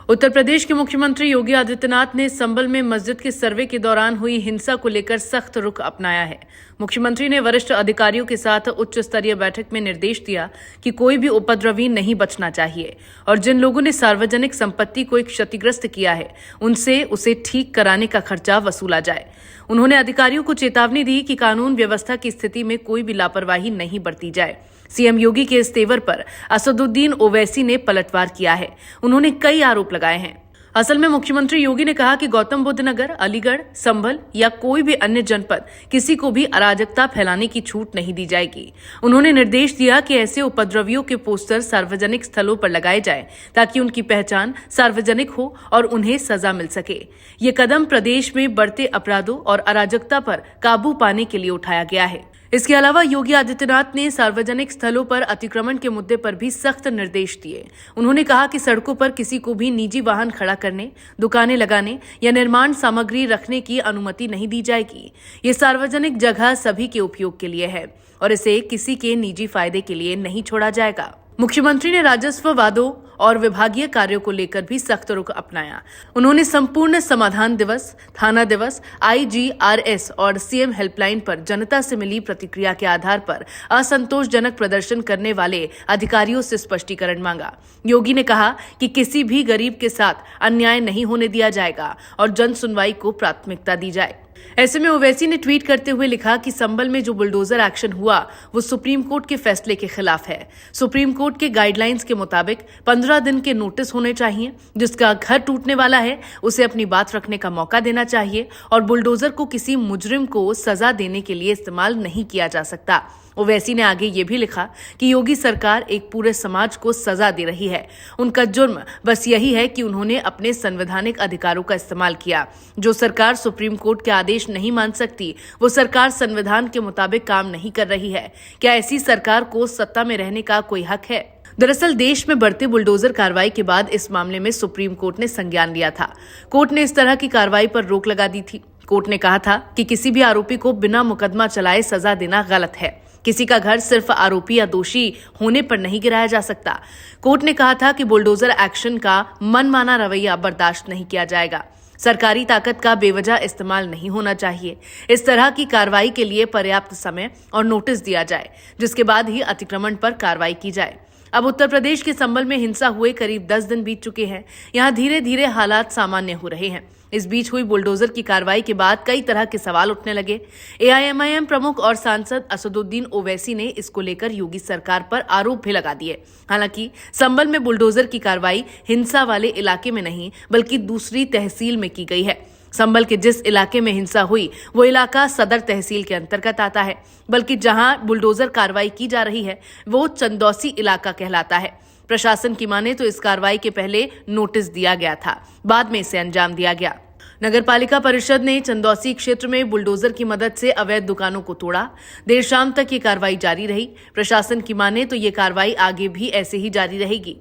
उत्तर प्रदेश के मुख्यमंत्री योगी आदित्यनाथ ने संभल में मस्जिद के सर्वे के दौरान हुई हिंसा को लेकर सख्त रुख अपनाया है। मुख्यमंत्री ने वरिष्ठ अधिकारियों के साथ उच्च स्तरीय बैठक में निर्देश दिया कि कोई भी उपद्रवी नहीं बचना चाहिए और जिन लोगों ने सार्वजनिक संपत्ति को क्षतिग्रस्त किया है उनसे उसे ठीक कराने का खर्चा वसूला जाए। उन्होंने अधिकारियों को चेतावनी दी कि कानून व्यवस्था की स्थिति में कोई भी लापरवाही नहीं बरती जाए। सीएम योगी के इस तेवर पर असदुद्दीन ओवैसी ने पलटवार किया है। उन्होंने कई आरोप लगाए हैं। असल में मुख्यमंत्री योगी ने कहा कि गौतम बुद्ध नगर, अलीगढ़, संभल या कोई भी अन्य जनपद किसी को भी अराजकता फैलाने की छूट नहीं दी जाएगी। उन्होंने निर्देश दिया कि ऐसे उपद्रवियों के पोस्टर सार्वजनिक स्थलों पर लगाए जाएं ताकि उनकी पहचान सार्वजनिक हो और उन्हें सजा मिल सके। ये कदम प्रदेश में बढ़ते अपराधों और अराजकता पर काबू पाने के लिए उठाया गया है। इसके अलावा योगी आदित्यनाथ ने सार्वजनिक स्थलों पर अतिक्रमण के मुद्दे पर भी सख्त निर्देश दिए। उन्होंने कहा कि सड़कों पर किसी को भी निजी वाहन खड़ा करने, दुकानें लगाने या निर्माण सामग्री रखने की अनुमति नहीं दी जाएगी। ये सार्वजनिक जगह सभी के उपयोग के लिए है और इसे किसी के निजी फायदे के लिए नहीं छोड़ा जाएगा। मुख्यमंत्री ने राजस्व वादों और विभागीय कार्यों को लेकर भी सख्त रुख अपनाया। उन्होंने संपूर्ण समाधान दिवस, थाना दिवस, IGRS और सीएम हेल्पलाइन पर जनता से मिली प्रतिक्रिया के आधार पर असंतोषजनक प्रदर्शन करने वाले अधिकारियों से स्पष्टीकरण मांगा। योगी ने कहा कि किसी भी गरीब के साथ अन्याय नहीं होने दिया जाएगा और जन सुनवाई को प्राथमिकता दी जाए। ऐसे में ओवैसी ने ट्वीट करते हुए लिखा कि संभल में जो बुलडोजर एक्शन हुआ वो सुप्रीम कोर्ट के फैसले के खिलाफ है। सुप्रीम कोर्ट के गाइडलाइंस के मुताबिक 15 दिन के नोटिस होने चाहिए। जिसका घर टूटने वाला है उसे अपनी बात रखने का मौका देना चाहिए और बुलडोजर को किसी मुजरिम को सजा देने के लिए इस्तेमाल नहीं किया जा सकता। ओवैसी ने आगे ये भी लिखा कि योगी सरकार एक पूरे समाज को सजा दे रही है। उनका जुर्म बस यही है कि उन्होंने अपने संवैधानिक अधिकारों का इस्तेमाल किया। जो सरकार सुप्रीम कोर्ट के आदेश नहीं मान सकती वो सरकार संविधान के मुताबिक काम नहीं कर रही है। क्या ऐसी सरकार को सत्ता में रहने का कोई हक है? दरअसल देश में बढ़ते बुलडोजर कार्रवाई के बाद इस मामले में सुप्रीम कोर्ट ने संज्ञान लिया था। कोर्ट ने इस तरह की कार्रवाई पर रोक लगा दी थी। कोर्ट ने कहा था कि किसी भी आरोपी को बिना मुकदमा चलाए सजा देना गलत है। किसी का घर सिर्फ आरोपी या दोषी होने पर नहीं गिराया जा सकता। कोर्ट ने कहा था कि बुलडोजर एक्शन का मनमाना रवैया बर्दाश्त नहीं किया जाएगा। सरकारी ताकत का बेवजह इस्तेमाल नहीं होना चाहिए। इस तरह की कार्रवाई के लिए पर्याप्त समय और नोटिस दिया जाए, जिसके बाद ही अतिक्रमण पर कार्रवाई की जाए। अब उत्तर प्रदेश के संभल में हिंसा हुए करीब 10 दिन बीत चुके हैं। यहाँ धीरे धीरे हालात सामान्य हो रहे हैं। इस बीच हुई बुलडोजर की कार्रवाई के बाद कई तरह के सवाल उठने लगे। AIMIM प्रमुख और सांसद असदुद्दीन ओवैसी ने इसको लेकर योगी सरकार पर आरोप भी लगा दिए। हालांकि संभल में बुलडोजर की कार्रवाई हिंसा वाले इलाके में नहीं बल्कि दूसरी तहसील में की गई है। संभल के जिस इलाके में हिंसा हुई वो इलाका सदर तहसील के अंतर्गत आता है, बल्कि जहां बुलडोजर कार्रवाई की जा रही है वो चंदौसी इलाका कहलाता है। प्रशासन की माने तो इस कार्रवाई के पहले नोटिस दिया गया था, बाद में इसे अंजाम दिया गया। नगरपालिका परिषद ने चंदौसी क्षेत्र में बुलडोजर की मदद से अवैध दुकानों को तोड़ा। देर शाम तक ये कार्रवाई जारी रही। प्रशासन की माने तो ये कार्रवाई आगे भी ऐसे ही जारी रहेगी।